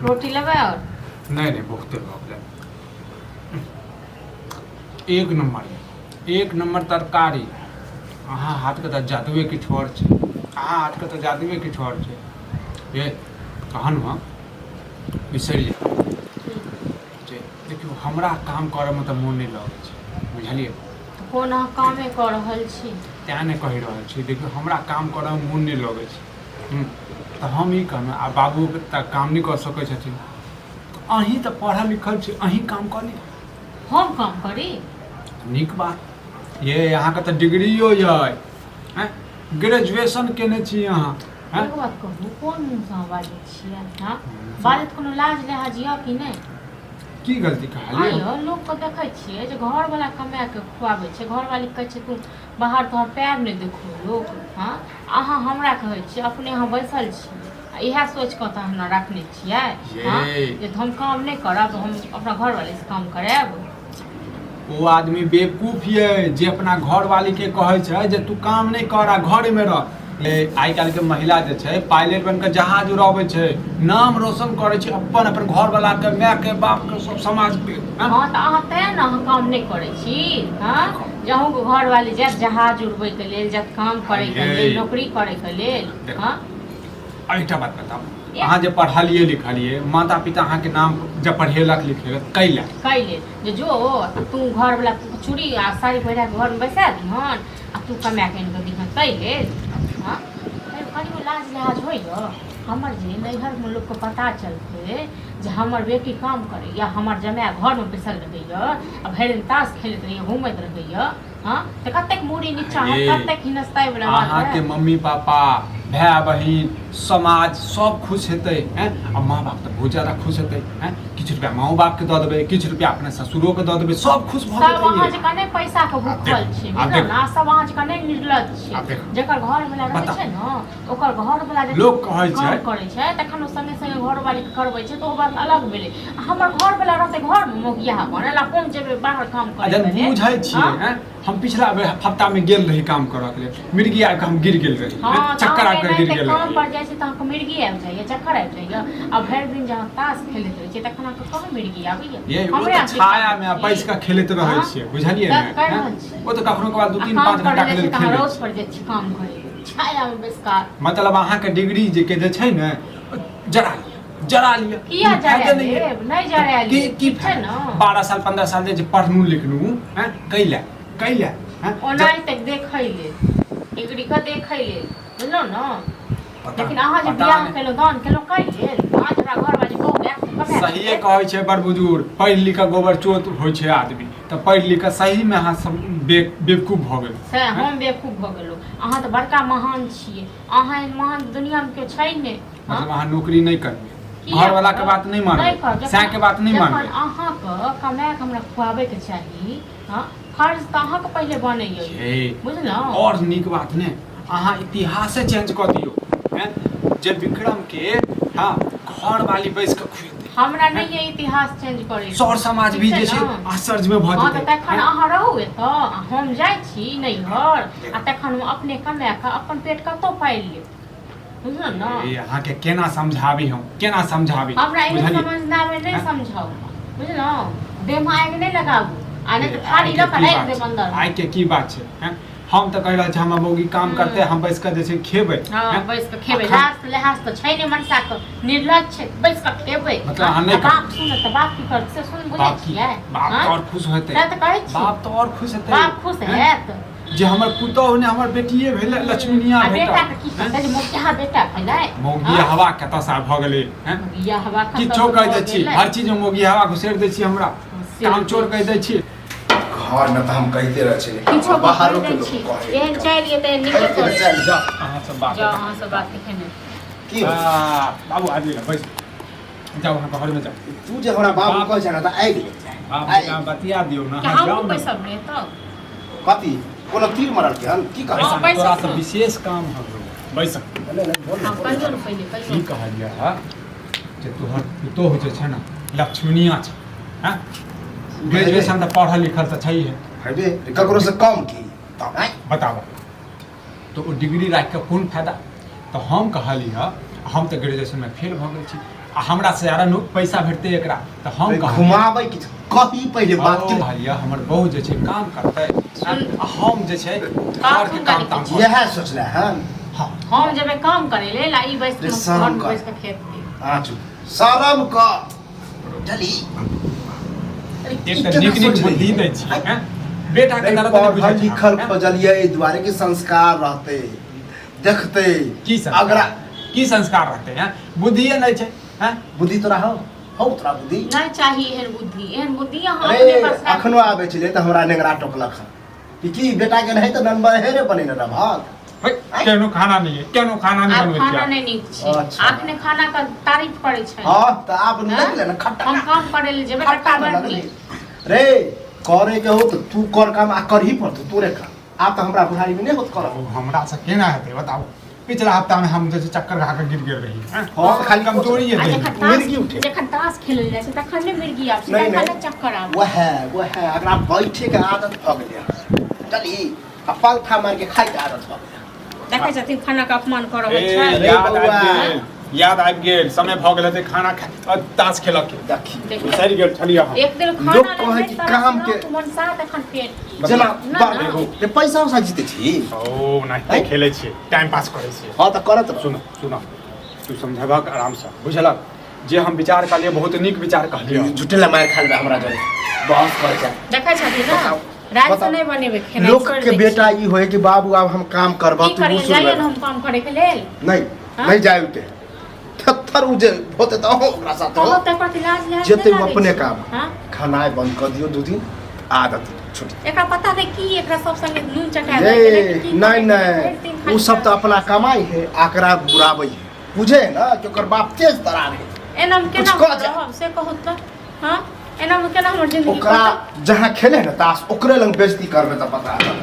रोटी लेबै और नहीं नहीं बहुते भऽ गेलै एक नंबर तरकारी अहाँ हाथके तऽ जादुए किछु आओर छै अहाँ हाथके तऽ जादुए किछु आओर छै ये कहनु हम बिसरि जे देखियौ हमरा काम करऽमे तऽ मोन नहि लगै छै बुझलियै कोन अहाँ कामे कऽ रहल छी तेँ नहि कहि रहल छी देखियौ हमरा काम करऽमे मोन नहि लगै छै तऽ हम ई कहलहुँ आ बाबू तऽ काम नहि कऽ सकै छथिन अहीँ तऽ पढ़ल लिखल छी अहीँ काम कऽ ली हम काम करी नीक बात ये अहाँके तऽ डिग्रियो अइ ग्रेजुएशन केने छी अहाँ एगो बात कहू कोन मुँहसँ अहाँ बाजै छियै हाँ बाजैत कोनो लाज लिहाज यऽ कि नहि की गलती कहलियै यौ लोकके देखै छियै जे घरवला कमाए कऽ खुआबै छै घरवाली कहै छै तू बाहर तोहर पैर नहि देखो लोक हाँ अहाँ हमरा कहै छियै अपने अहाँ बैसल छी इएह सोचि कऽ तऽ हमरा रखने छियै हाँ जे हम काम नहि करब हम अपना घरवालीसँ काम करायब ओ आदमी बेवकूफ ये जे अपना घरवालीके कहै छै जे तू काम नहि कर आ घरेमे रह आइ काल्हिके महिला जे छै पायलट बनि कऽ जहाज उड़ाबै छै नाम रोशन करै छै अपन घरवलाके मायके बापके सब समाजके हाँ तऽ अहाँ तेँ ने अहाँ काम नहि करै छी हाँ जे अहूँके घरवाली जायत जहाज उड़बैके लेल जायत काम करैके लेल नौकरी करैके लेल हाँ एकटा बात बताउ अहाँ जे पढ़लियै लिखलियै माता पिता अहाँके नाम जब पढ़ेलक लिखेलक कैले जे जो तू घरवला चूड़ी आ साड़ी पहिरा के घरमे बैसा दिहन आ तू कमा के आनि कऽ दिहन कैले हाँ कनियो लाज लिहाज होइए हमर जे नैहरमे लोकके पता चलतै जे हमर बेटी काम करैया हमर जमाय घरमे बैसल रहैया आ भरि दिन ताश खेलैत रहैया घूमैत रहैया हाँ तऽ कतेक मूड़ी नीचा कतेक हिनस्ताइ वाला अहाँके मम्मी पापा भाय बहिन समाज सब खुश हेतै हैं आ माँ बाप तऽ बहुत ज्यादा खुश हेतै हैं किछु रुपया माँ बापके दऽ देबै किछु रुपया अपने ससुरोके दऽ देबै सब खुश भऽ जेतै सब अहाँ जकाँ नहि पैसाके भूखल छै बुझल ना सब अहाँ जकाँ नहि निर्लज छै जकर घरवला रहै छै ने ओकर घरवला जे लोक कहै छै करै छै तखन ओ संगे संगे घरवालीके करबै छै तऽ ओ बात अलग भेलै हमर घरवला रहतै घरमे मोगिया बनेला कोन जेबै बाहर काम करै लेल बुझै छियै हैं हम पिछला हफ्तामे गेल रही काम करऽके लेल मिर्गी आबि कऽ हम गिर गेल रही चक्कर आबि कऽ गिर गेल काम पर जाइ छै तऽ अहाँके मिर्गी आबि जाइए चक्कर आबि जाइए आ भरि दिन जहाँ ताश खेलैत रहै छियै तखन अहाँके कहाँ मिर्गी आबैए ये ओ तऽ छायामे बैस कऽ खेलैत रहै छियै बुझलियै ने ओ तऽ कखनो के बाद 2-3-5 घंटा के लेल खेलै रोज पर जाइ छी काम करै छायामे बैस कऽ मतलब अहाँके डिग्री जे के जे छै ने जरा लिया किया जरा लेब नहीं जरा लेब की छै ना 12 साल 15 साल जे पढ़नु लिखनु हैं कैला हैं ओनाइ तक देखै ले डिग्री का देखै ले बुझलो ना लेकिन अहाँ जे बियाह केलो दान केलो कै लेल अहाँ हमरा घर वाली कहू सहीए कहै छै बड़ बुजुर्ग पढ़ लिख कऽ गोबर चोत होइ छै आदमी तऽ पढ़ लिख कऽ सही में अहाँ सब बेवकूफ भऽ गेल से हम बेवकूफ भऽ गेलहुँ अहाँ तऽ बड़का महान छियै अहाँ महान दुनियामे केओ छै नहि मतलब अहाँ नौकरी नहीं करबै घर वाला के बात नहीं मानबै सै के बात नहीं मानबै अहाँके कमाए के हमरा खुआबैके चाही हाँ फर्ज तऽ अहाँके पहिले बनैए बुझलहुँ और नीक बात ने अहाँ इतिहासे चेंज कऽ दियौ जे विक्रम के हाँ घर वाली बैस कऽ खुएतै हमरा नहीं ये इतिहास चेंज करे सर समाज भी जे छै आश्चर्य में भऽ जेतै तखन अहाँ रहू एतऽ हम जाइ छी नैहर आ तखन हम अपने कमाए कऽ अपन पेट कतौ पालि लेब बुझलहुँ ना अहाँ के केना समझाबी हम केना समझाबी हमरा ई समझना में नहीं समझाऊ बुझलहुँ देह में आगि नहीं लगाबू आ नहीं तो थारी लऽ कऽ राखि देब अंदर आइ के की बात छै हैं हम तऽ कह रहल छी हमर मौगी काम करते हम बैस कऽ जे छै खेबै हां बैस कऽ खेबै लास्ट लेहास तऽ छै ने मनसा के निर्लज छै बैस कऽ खेबै मतलब अहाँ नहीं बाप सुन तऽ बाप की करत से सुन बुझै छियै बाप तो और खुश होतै से तऽ कहै छी बाप तो और खुश हेतै बाप खुश हैत जे हमर पुतौह ने हमर बेटिये भेलै लक्ष्मीनिया भेटा बेटा के की करतै जे मोगिया बेटा भेलै मोगिया हवा कतऽ सा भऽ गेलै हैं मोगिया हवा किछो कहि दै छी हर चीज में मोगिया हवा घुसेड़ दै छी हमरा काम चोर कहि दै छी घर में तो हम कहते रह छी किछो बाहर के लोग एहन चलिए त निकल चल जा अहाँ सब बात जा अहाँ सब बात लिखे की बाबू आबि गेल बैस जाओ वहां घर में जाओ तू जे हमरा बाबू कह छना त आइ गेल बाप का बतिया दियो ना हम जाओ पैसा ने तो कथी कोनो तीर मारल के हम की कहै पैसा तोरा से विशेष काम ह बैस हम कहियो न पहिले कहियो की कहलिया है जे तोहर पुतौह जे छै ना लक्ष्मीनिया छै हैं ग्रेजुएशन तऽ पढ़ल लिखल तऽ छै है हेबे ककरो से कम की तब बताबऽ तो ओ डिग्री राखि कऽ कोन फायदा तऽ हम कहलिए हम तऽ ग्रेजुएशन में फेल भऽ गेल छी आ हमरा से यार पैसा भेटते एकरा तो हम कहाँ घुमाबै कि कही पहले बात के भैया हमर बहू जे छै काम करतै आ हम जे छै घर के काम ताम करबै। यह सोचले हैं हाँ हम जब काम करे ले लाई बैठ रे के शर्म घर में कर। बैठ के खेत में आचू शरम कर चली एक त नीक नीक बुद्धि दै छी हैं बेटा के दर्द नहीं पढ़ल बुझै छी लिखल हैं? खोजलिए एहि दुआरे कि संस्कार रहते देखते की संस्कार अगरा की संस्कार रहते हैं बुद्धिए नहीं छै हैं बुद्धि तोरा हो तोरा बुद्धि नहीं चाहिए एहन बुद्धि यहाँ अरे अपने पास रख- अखनो आबै छलै तऽ हमरा नेंगरा टोकलक हन कि बेटा के नहीं तऽ नंबर हेरे बनेने रहल केनो खाना नहीं है केनो खाना नहीं आप बनबै खाना छी नहीं नीक छै अच्छा। आपने खाना का तारीफ करे छै हां तऽ आब हाँ? लगले न खट्टा हम काम करे ले जेबे खट्टा खट्टा न बनली लगले रे करे के हो तऽ तू कर काम आ करही पड़तो तोरे काम आब तऽ हमरा बुढ़ारी में नहीं होत कर अब हमरा से केना हेतै बताओ पिछला हफ्ता में हम जैसे चक्कर खा के गिर गेल रही हैं हां तऽ खाली कमजोरी है आ देह जखन में। मिर्गी उठे। जखन ताश खेलल जाइ छै तखन ने मिर्गी आब नहीं, छै नहीं। तखन चक्कर आब वह अगरा बैठे के आदत भ गेलै चली आ पलथा मार के खाइ के आदत भ गेलै देखै छथिन खाना के अपमान करब ए, छै रे याद बौआ। आबि गेल याद आबि गेल समय भऽ गेल हेतै खाना खा ताश खेलक के देखी देखियौ। बिसरि गेल छलियै हम एक दिन खाना लोक ले कहै कि काम के- मन साथ एखन पेट की जेना ना, बाप ना। रे रे पैसा उसा जीते छी ओ नहीं खेलै छियै टाइम पास करै छियै हाँ तऽ करत रह सुन सुन तू समझबक आराम से बुझलक जे हम विचार कहलियै बहुत नीक विचार कहलियै झुटे ला मार खा लेबे हमरा जरे बहस करे छै देखै छथिन ना बताओ, रात से बताओ। नहीं बनेबे खेनाइ लोक छोड़ि के दै बेटा ई होय कि बाबू आब हम काम करबा की तू करिए सुन जाइए ना हम काम करे के लेल नहीं हाँ? नहीं जाय उते थत्थर उजे होते तो ओकरा साथ तो तक पर इलाज ले जेते वो अपने काम हां खाना बंद कर दियो 2 दिन आदत छुट एकरा पता नहीं की एकरा सब संगे नून चटा ये नहीं नहीं वो सब तो अपना कमाई है आकरा बुराबै है बुझे ना कि ओकर बाप तेज तरार है एना में केना कुछ कह जा। रहब से कहू त हां एना में केना हमर जिंदगी ओकरा जहाँ खेले ना तास ओकरे लंग बेइज्जती करबे त पता है